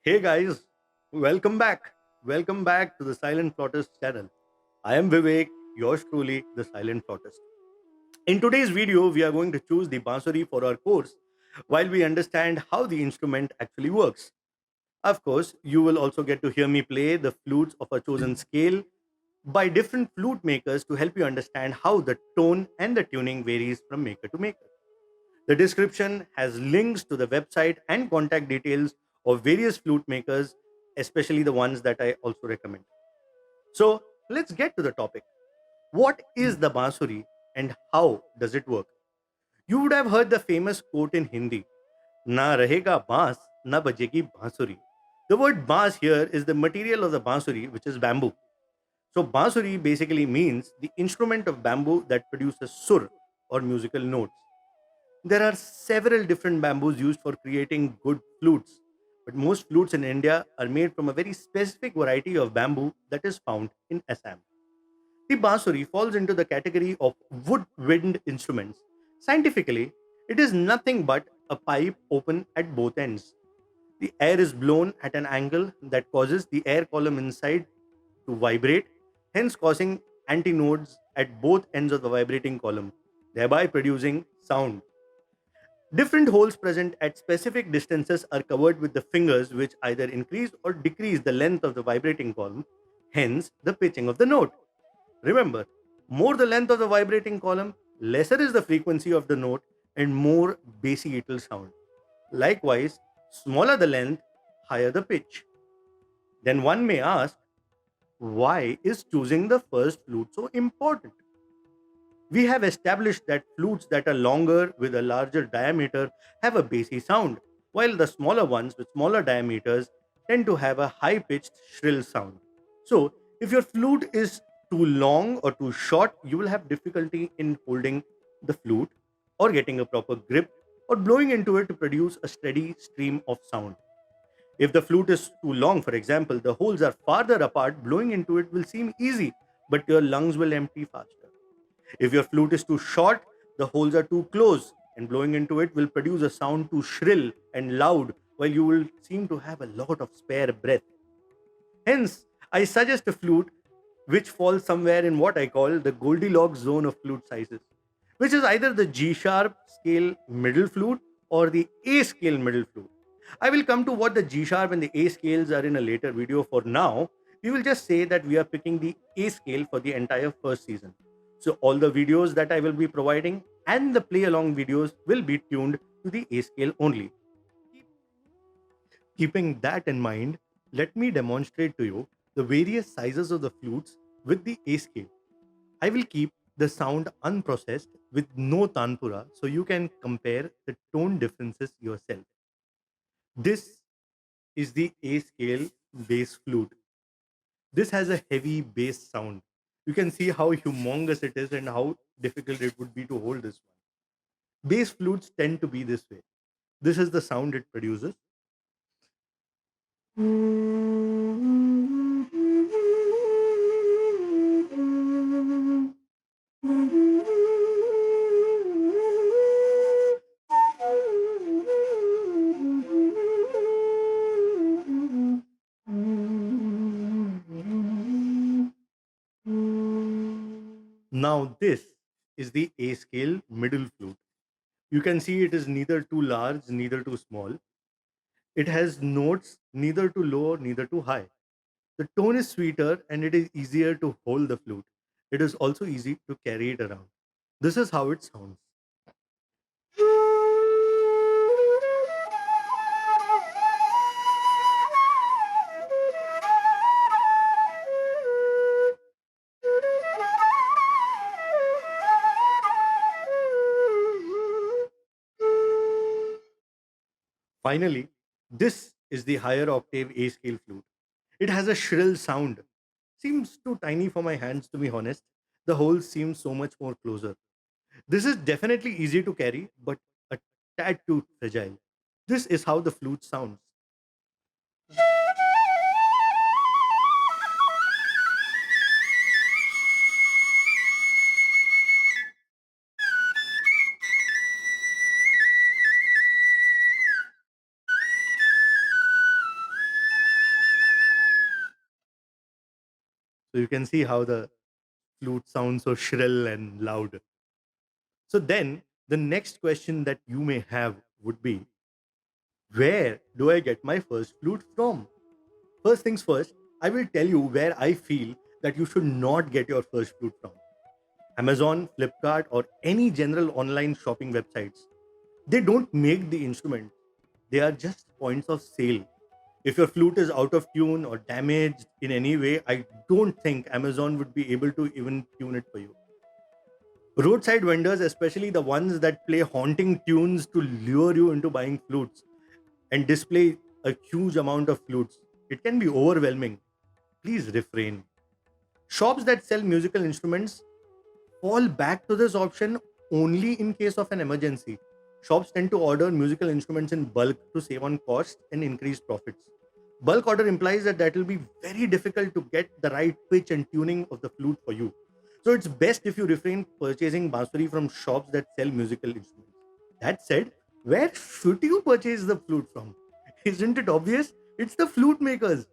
Hey guys, welcome back. Welcome back to the Silent Flautist channel. I am Vivek, yours truly, the Silent Flautist. In today's video, we are going to choose the Bansuri for our course while we understand how the instrument actually works. Of course, you will also get to hear me play the flutes of a chosen scale by different flute makers to help you understand how the tone and the tuning varies from maker to maker. The description has links to the website and contact details of various flute makers, especially the ones that I also recommend. So let's get to the topic. What is the bansuri and how does it work? You would have heard the famous quote in Hindi, Na rahega baans, na bajegi bansuri. The word baans here is the material of the bansuri, which is bamboo. So bansuri basically means the instrument of bamboo that produces sur or musical notes. There are several different bamboos used for creating good flutes, but most flutes in India are made from a very specific variety of bamboo that is found in Assam. The bansuri falls into the category of wood-wind instruments. Scientifically, it is nothing but a pipe open at both ends. The air is blown at an angle that causes the air column inside to vibrate, hence causing antinodes at both ends of the vibrating column, thereby producing sound. Different holes present at specific distances are covered with the fingers, which either increase or decrease the length of the vibrating column, hence the pitching of the note. Remember, more the length of the vibrating column, lesser is the frequency of the note and more bassy it will sound. Likewise, smaller the length, higher the pitch. Then one may ask, why is choosing the first flute so important? We have established that flutes that are longer with a larger diameter have a bassy sound, while the smaller ones with smaller diameters tend to have a high pitched shrill sound. So, if your flute is too long or too short, you will have difficulty in holding the flute or getting a proper grip or blowing into it to produce a steady stream of sound. If the flute is too long, for example, the holes are farther apart, blowing into it will seem easy, but your lungs will empty faster. If your flute is too short, the holes are too close, and blowing into it will produce a sound too shrill and loud, while you will seem to have a lot of spare breath. Hence, I suggest a flute which falls somewhere in what I call the Goldilocks zone of flute sizes, which is either the G sharp scale middle flute or the A scale middle flute. I will come to what the G sharp and the A scales are in a later video. For now, we will just say that we are picking the A scale for the entire first season. So all the videos that I will be providing and the play along videos will be tuned to the A scale only. Keeping that in mind, let me demonstrate to you the various sizes of the flutes with the A scale. I will keep the sound unprocessed with no tanpura so you can compare the tone differences yourself. This is the A scale bass flute. This has a heavy bass sound. You can see how humongous it is and how difficult it would be to hold this one. Bass flutes tend to be this way. This is the sound it produces. Now, this is the A scale middle flute. You can see it is neither too large, neither too small. It has notes neither too low, neither too high. The tone is sweeter and it is easier to hold the flute. It is also easy to carry it around. This is how it sounds. Finally, this is the higher octave A scale flute. It has a shrill sound. Seems too tiny for my hands, to be honest. The holes seem so much more closer. This is definitely easy to carry, but a tad too fragile. This is how the flute sounds. So you can see how the flute sounds so shrill and loud. So then the next question that you may have would be, where do I get my first flute from? First things first, I will tell you where I feel that you should not get your first flute from. Amazon, Flipkart, or any general online shopping websites. They don't make the instrument, they are just points of sale. If your flute is out of tune or damaged in any way, I don't think Amazon would be able to even tune it for you. Roadside vendors, especially the ones that play haunting tunes to lure you into buying flutes and display a huge amount of flutes, it can be overwhelming. Please refrain. Shops that sell musical instruments fall back to this option only in case of an emergency. Shops tend to order musical instruments in bulk to save on costs and increase profits. Bulk order implies that will be very difficult to get the right pitch and tuning of the flute for you. So it's best if you refrain purchasing bansuri from shops that sell musical instruments. That said, where should you purchase the flute from? Isn't it obvious? It's the flute makers.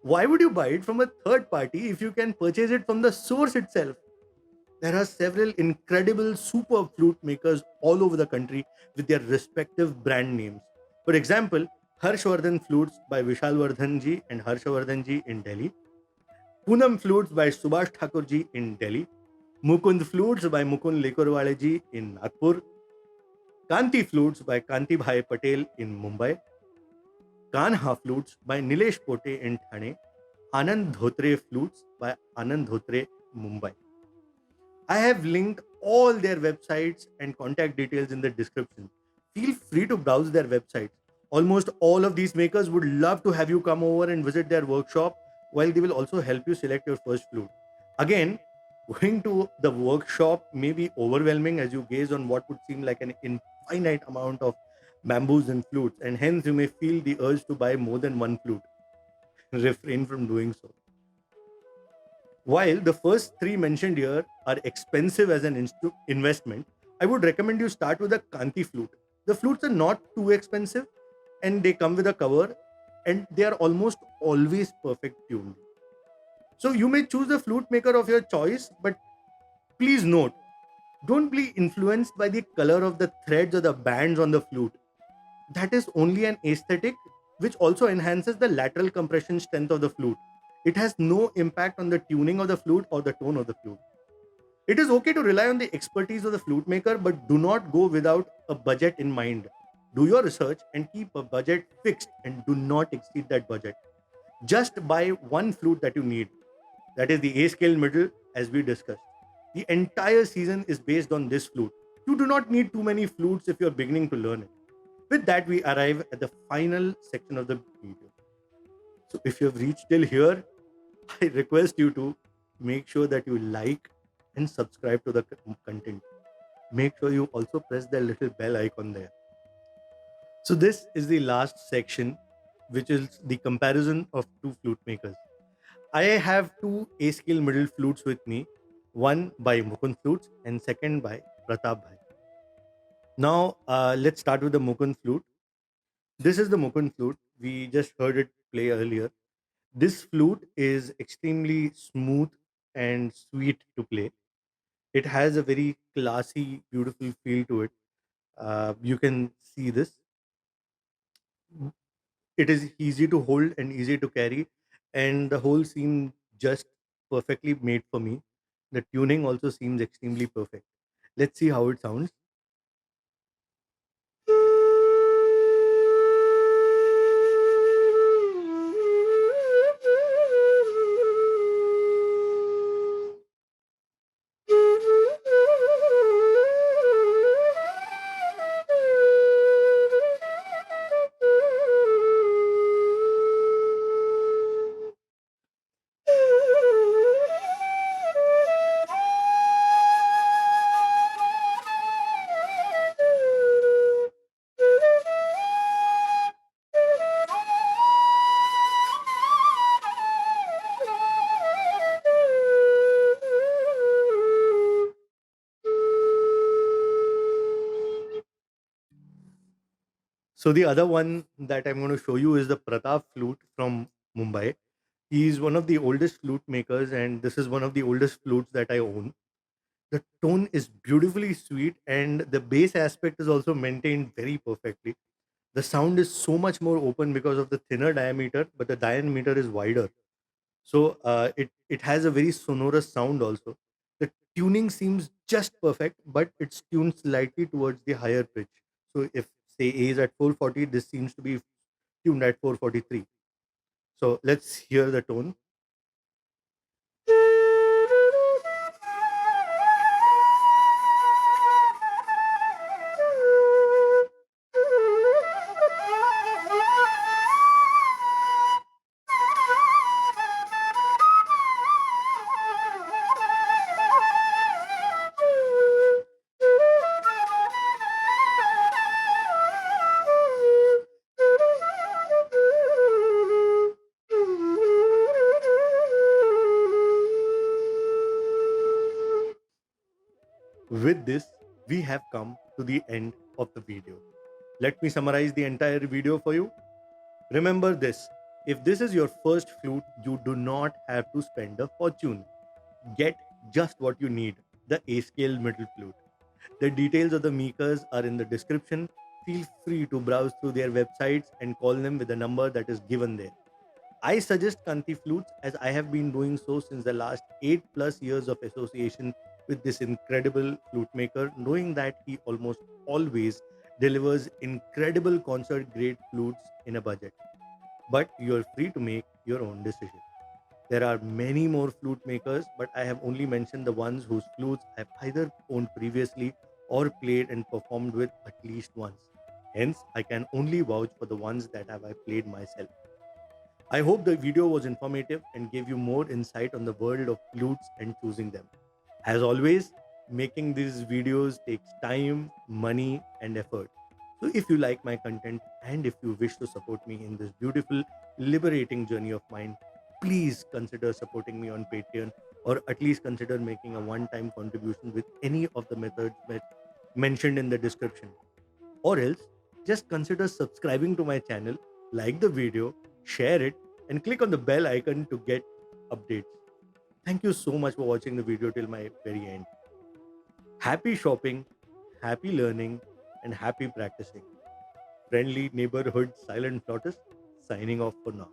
Why would you buy it from a third party if you can purchase it from the source itself? There are several incredible super flute makers all over the country with their respective brand names. For example, Harshwardhan Flutes by Vishal ji and Harshwardhan ji in Delhi, Punam Flutes by Subhash Thakur ji in Delhi, Mukund Flutes by Mukund Lekurwale ji in Nagpur, Kanti Flutes by Kantibhai Patel in Mumbai, Kanha Flutes by Nilesh Pote in Thane, Anand Dhotre Flutes by Anand Dhotre, Mumbai. I have linked all their websites and contact details in the description. Feel free to browse their websites. Almost all of these makers would love to have you come over and visit their workshop, while they will also help you select your first flute. Again, going to the workshop may be overwhelming as you gaze on what would seem like an infinite amount of bamboos and flutes, and hence you may feel the urge to buy more than one flute. Refrain from doing so. While the first three mentioned here are expensive as an investment, I would recommend you start with a Kanti flute. The flutes are not too expensive and they come with a cover and they are almost always perfect tuned. So you may choose the flute maker of your choice, but please note, don't be influenced by the color of the threads or the bands on the flute. That is only an aesthetic which also enhances the lateral compression strength of the flute. It has no impact on the tuning of the flute or the tone of the flute. It is okay to rely on the expertise of the flute maker, but do not go without a budget in mind. Do your research and keep a budget fixed and do not exceed that budget. Just buy one flute that you need. That is the A scale middle, as we discussed. The entire season is based on this flute. You do not need too many flutes if you're beginning to learn it. With that, we arrive at the final section of the video. So, if you have reached till here, I request you to make sure that you like and subscribe to the content. Make sure you also press the little bell icon there. So, this is the last section, which is the comparison of two flute makers. I have two A scale middle flutes with me, one by Mukund Flutes and second by Pratap Bhai. Now, let's start with the Mukund flute. This is the Mukund flute. We just heard it play earlier. This flute is extremely smooth and sweet to play. It has a very classy, beautiful feel to it. You can see this. It is easy to hold and easy to carry, and the whole seems just perfectly made for me. The tuning also seems extremely perfect. Let's see how it sounds. So the other one that I'm going to show you is the Pratap flute from Mumbai. He's one of the oldest flute makers, and this is one of the oldest flutes that I own. The tone is beautifully sweet, and the bass aspect is also maintained very perfectly. The sound is so much more open because of the thinner diameter, but the diameter is wider. So it has a very sonorous sound also. The tuning seems just perfect, but it's tuned slightly towards the higher pitch. So if say A is at 440, this seems to be tuned at 443. So let's hear the tone. With this, we have come to the end of the video. Let me summarize the entire video for you. Remember this: if this is your first flute, you do not have to spend a fortune. Get just what you need, the A scale middle flute. The details of the makers are in the description. Feel free to browse through their websites and call them with the number that is given there. I suggest Kanti flutes as I have been doing so since the last 8 plus years of association with this incredible flute maker, knowing that he almost always delivers incredible concert grade flutes in a budget. But you're free to make your own decision. There are many more flute makers, but I have only mentioned the ones whose flutes I've either owned previously or played and performed with at least once. Hence, I can only vouch for the ones that have I played myself. I hope the video was informative and gave you more insight on the world of flutes and choosing them. As always, making these videos takes time, money, and effort. So, if you like my content and if you wish to support me in this beautiful, liberating journey of mine, please consider supporting me on Patreon, or at least consider making a one time contribution with any of the methods mentioned in the description. Or else, just consider subscribing to my channel, like the video, share it, and click on the bell icon to get updates. Thank you so much for watching the video till my very end. Happy shopping, happy learning, and happy practicing. Friendly neighborhood silent flautist signing off for now.